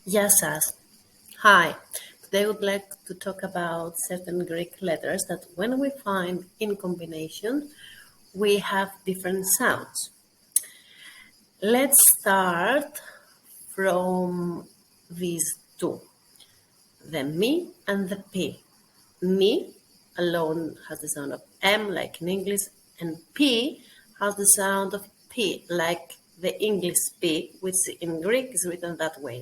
Γεια σας. Hi. Today I would like to talk about certain Greek letters that when we find in combination, we have different sounds. Let's start from these two, the me and the p. Me alone has the sound of M like in English, and P has the sound of P like the English P, which in Greek is written that way.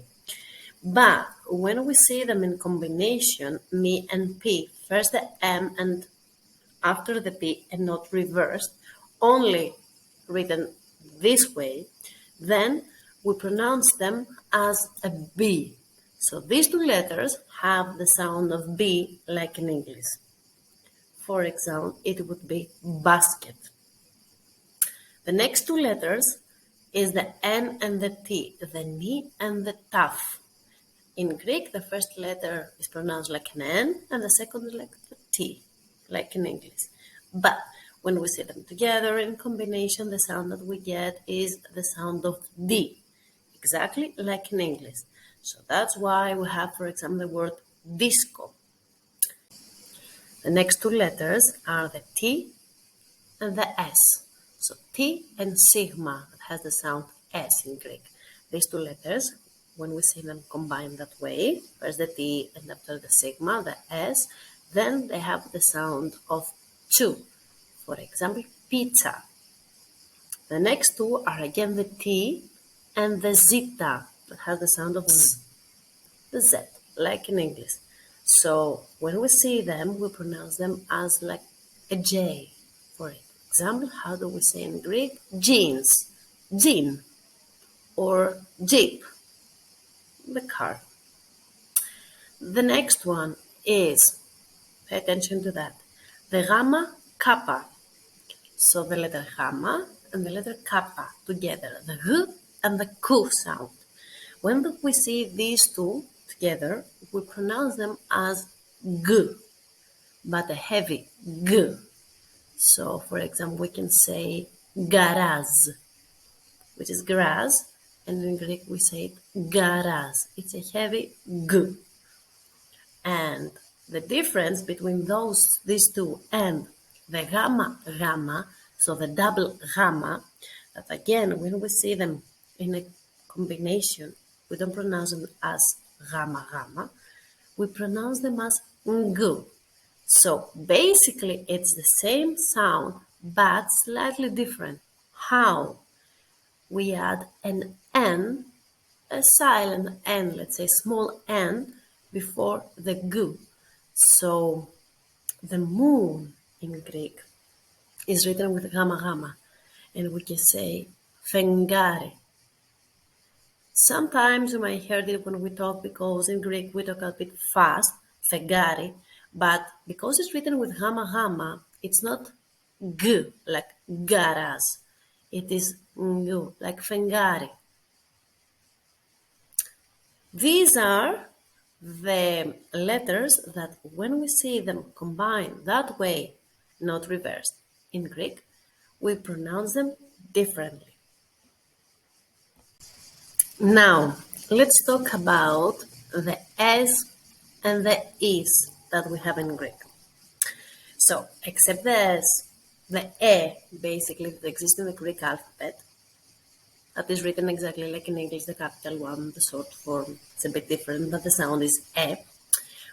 But when we see them in combination, me and P, first the M and after the P and not reversed, only written this way, then we pronounce them as a B. So these two letters have the sound of B like in English. For example, it would be basket. The next two letters is the N and the T, the ni and the taf. In Greek, the first letter is pronounced like an N and the second is like a T, like in English. But when we say them together in combination, the sound that we get is the sound of D, exactly like in English. So that's why we have, for example, the word disco. The next two letters are the T and the S. So T and sigma, that has the sound S in Greek. These two letters, when we see them combined that way, first the T and after the sigma, the S, then they have the sound of two. For example, pizza. The next two are again the T and the zeta, that has the sound of Z, the Z, like in English. So when we see them, we pronounce them as like a J. For example, how do we say in Greek? Jeans, jean, or jeep, the car. The next one is, pay attention to that, the gamma kappa. So the letter gamma and the letter kappa together, the G and the Q sound. When we see these two together, we pronounce them as G, but a heavy G. So, for example, we can say garage, which is grass, and in Greek we say it garage. It's a heavy G. And the difference between these two and the gamma, so the double gamma, that again, when we see them in a combination, we don't pronounce them as gamma, we pronounce them as ng. So basically, it's the same sound, but slightly different. How? We add an N, a silent N, let's say small N, before the G. So the moon in Greek is written with gamma, and we can say fengari. Sometimes you might hear it when we talk, because in Greek we talk a bit fast, fengari, but because it's written with gamma, it's not G like garas. It is ng like fengari. These are the letters that when we see them combined that way, not reversed, in Greek, we pronounce them differently. Now, let's talk about the S and the E's that we have in Greek. So, except the S, the E, basically, that exists in the Greek alphabet, that is written exactly like in English, the capital one, the short form, it's a bit different, but the sound is E.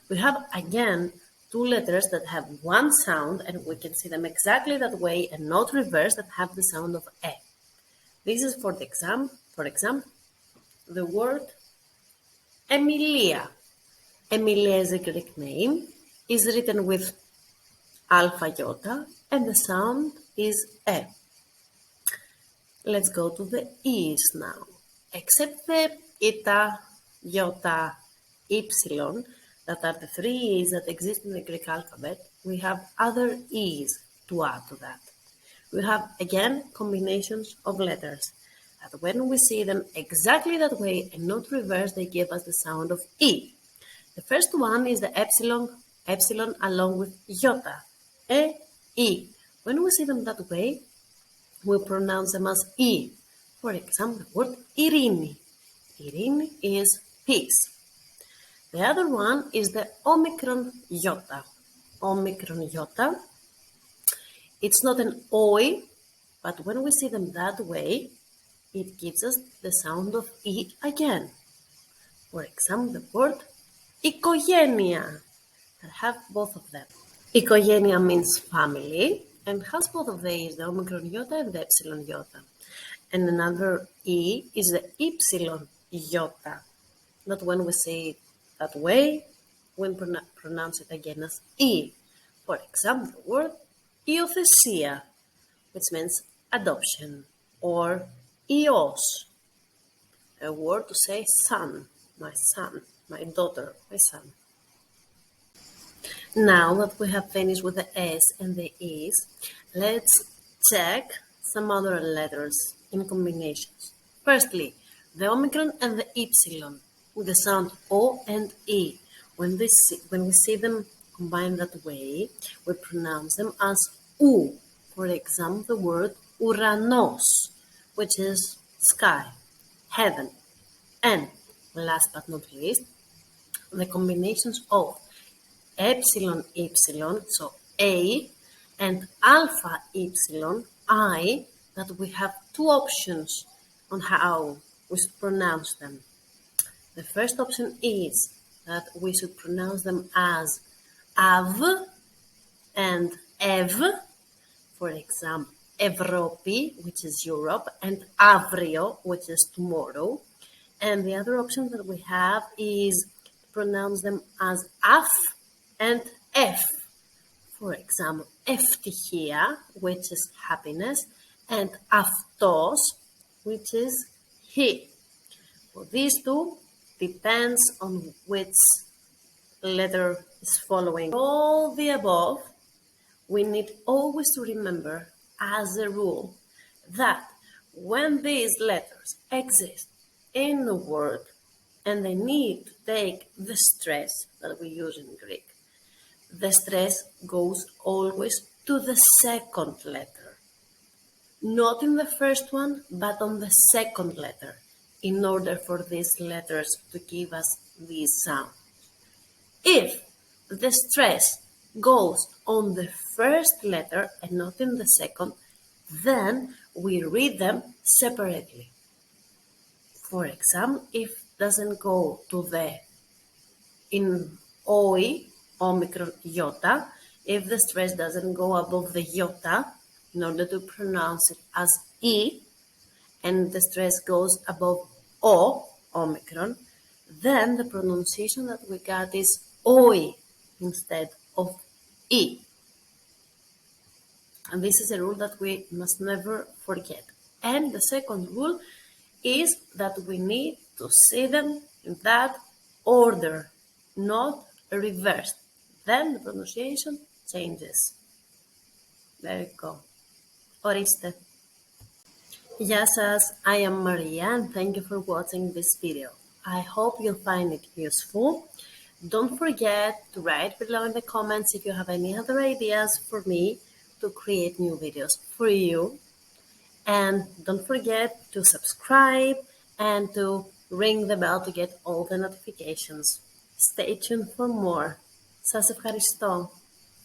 We have, again, two letters that have one sound, and we can see them exactly that way and not reversed, that have the sound of E. This is for example, the word Emilia. Emilia is a Greek name, is written with alpha iota, and the sound is E. Let's go to the E's now. Except the eta, iota, ypsilon, that are the three E's that exist in the Greek alphabet, we have other E's to add to that. We have, again, combinations of letters, that when we see them exactly that way and not reversed, they give us the sound of E. The first one is the epsilon along with iota, E. When we see them that way, we pronounce them as E. For example, the word Irini. Irini is peace. The other one is the Omicron iota. Omicron iota. It's not an oi, but when we see them that way, it gives us the sound of E again. For example, the word οικογένεια, that have both of them. Οικογένεια means family and has both of these, the Omicron iota and the Epsilon iota. And another E is the Ypsilon iota. Not when we say it that way, when pronounce it again as E. For example, the word υιοθεσία, which means adoption, or υιός, a word to say son, my daughter, my son. Now that we have finished with the S and the E's, let's check some other letters in combinations. Firstly, the Omicron and the Ypsilon with the sound O and E. When we see them combined that way, we pronounce them as U. For example, the word uranos, which is sky, heaven. And last but not least, the combinations of epsilon, ypsilon, so A, and alpha, ypsilon, I, that we have two options on how we should pronounce them. The first option is that we should pronounce them as av and ev. For example, Ευρώπη, which is Europe, and αύριο, which is tomorrow. And the other option that we have is to pronounce them as af and f. For example, ευτυχία, which is happiness, and αυτός, which is he. For these two, depends on which letter is following. All the above, we need always to remember as a rule that when these letters exist in a word and they need to take the stress that we use in Greek, the stress goes always to the second letter. Not in the first one, but on the second letter, in order for these letters to give us these sounds. If the stress goes on the first letter and not in the second, then we read them separately. For example, if it doesn't go to the in oi, omicron iota, if the stress doesn't go above the iota, in order to pronounce it as E, and the stress goes above O, omicron, then the pronunciation that we got is oi instead of E. And this is a rule that we must never forget. And the second rule is that we need to see them in that order, not reversed. Then the pronunciation changes. There you go. Ορίστε. Γεια σας, I am Maria and thank you for watching this video. I hope you'll find it useful. Don't forget to write below in the comments if you have any other ideas for me to create new videos for you. And don't forget to subscribe and to ring the bell to get all the notifications. Stay tuned for more. Σας ευχαριστώ.